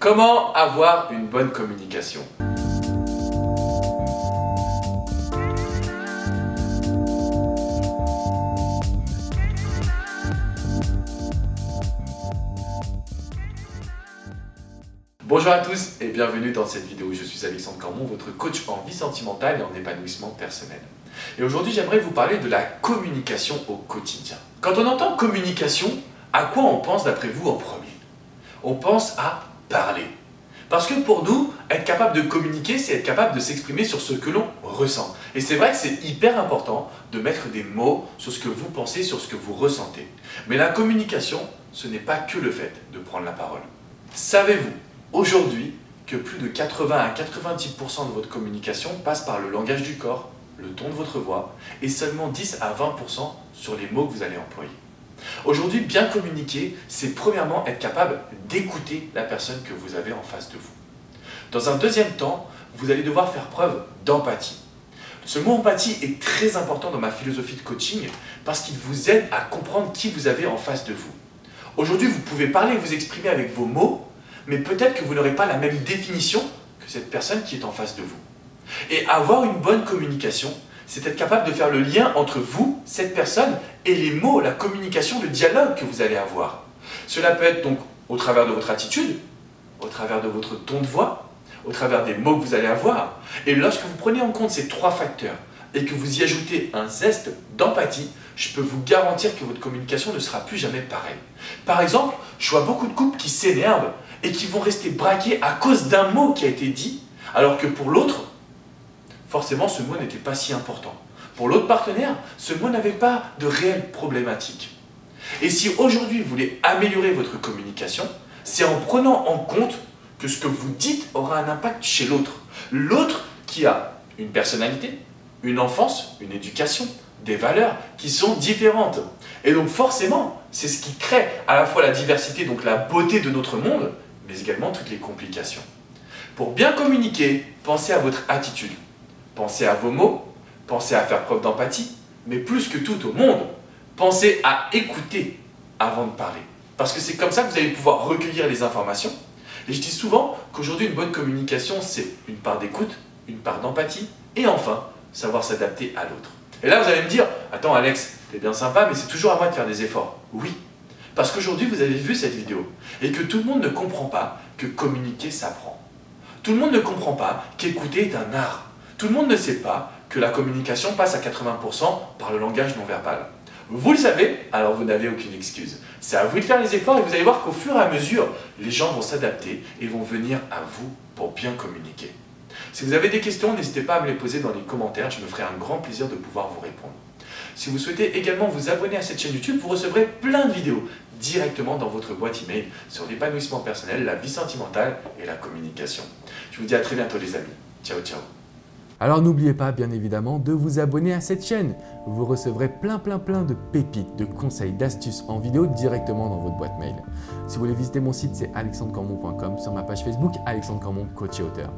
Comment avoir une bonne communication? Bonjour à tous et bienvenue dans cette vidéo. Je suis Alexandre Cormon, votre coach en vie sentimentale et en épanouissement personnel. Et aujourd'hui, j'aimerais vous parler de la communication au quotidien. Quand on entend communication, à quoi on pense d'après vous en premier? On pense à parler. Parce que pour nous, être capable de communiquer, c'est être capable de s'exprimer sur ce que l'on ressent. Et c'est vrai que c'est hyper important de mettre des mots sur ce que vous pensez, sur ce que vous ressentez. Mais la communication, ce n'est pas que le fait de prendre la parole. Savez-vous aujourd'hui que plus de 80 à 90% de votre communication passe par le langage du corps, le ton de votre voix et seulement 10 à 20% sur les mots que vous allez employer. Aujourd'hui, bien communiquer, c'est premièrement être capable d'écouter la personne que vous avez en face de vous. Dans un deuxième temps, vous allez devoir faire preuve d'empathie. Ce mot empathie est très important dans ma philosophie de coaching parce qu'il vous aide à comprendre qui vous avez en face de vous. Aujourd'hui, vous pouvez parler et vous exprimer avec vos mots, mais peut-être que vous n'aurez pas la même définition que cette personne qui est en face de vous. Et avoir une bonne communication, c'est être capable de faire le lien entre vous, cette personne, et les mots, la communication, le dialogue que vous allez avoir. Cela peut être donc au travers de votre attitude, au travers de votre ton de voix, au travers des mots que vous allez avoir. Et lorsque vous prenez en compte ces trois facteurs et que vous y ajoutez un zeste d'empathie, je peux vous garantir que votre communication ne sera plus jamais pareille. Par exemple, je vois beaucoup de couples qui s'énervent et qui vont rester braqués à cause d'un mot qui a été dit, alors que pour l'autre, forcément ce mot n'était pas si important. Pour l'autre partenaire, ce mot n'avait pas de réelle problématique. Et si aujourd'hui vous voulez améliorer votre communication, c'est en prenant en compte que ce que vous dites aura un impact chez l'autre. L'autre qui a une personnalité, une enfance, une éducation, des valeurs qui sont différentes. Et donc forcément, c'est ce qui crée à la fois la diversité, donc la beauté de notre monde, mais également toutes les complications. Pour bien communiquer, pensez à votre attitude. Pensez à vos mots, pensez à faire preuve d'empathie, mais plus que tout au monde, pensez à écouter avant de parler. Parce que c'est comme ça que vous allez pouvoir recueillir les informations. Et je dis souvent qu'aujourd'hui, une bonne communication, c'est une part d'écoute, une part d'empathie, et enfin, savoir s'adapter à l'autre. Et là, vous allez me dire, attends Alex, t'es bien sympa, mais c'est toujours à moi de faire des efforts. Oui, parce qu'aujourd'hui, vous avez vu cette vidéo, et que tout le monde ne comprend pas que communiquer s'apprend. Tout le monde ne comprend pas qu'écouter est un art. Tout le monde ne sait pas que la communication passe à 80% par le langage non verbal. Vous le savez, alors vous n'avez aucune excuse. C'est à vous de faire les efforts et vous allez voir qu'au fur et à mesure, les gens vont s'adapter et vont venir à vous pour bien communiquer. Si vous avez des questions, n'hésitez pas à me les poser dans les commentaires, je me ferai un grand plaisir de pouvoir vous répondre. Si vous souhaitez également vous abonner à cette chaîne YouTube, vous recevrez plein de vidéos directement dans votre boîte email sur l'épanouissement personnel, la vie sentimentale et la communication. Je vous dis à très bientôt les amis. Ciao, ciao. Alors n'oubliez pas bien évidemment de vous abonner à cette chaîne. Vous recevrez plein de pépites, de conseils, d'astuces en vidéo directement dans votre boîte mail. Si vous voulez visiter mon site, c'est alexandrecormon.com, sur ma page Facebook, Alexandre Cormon, coach et auteur.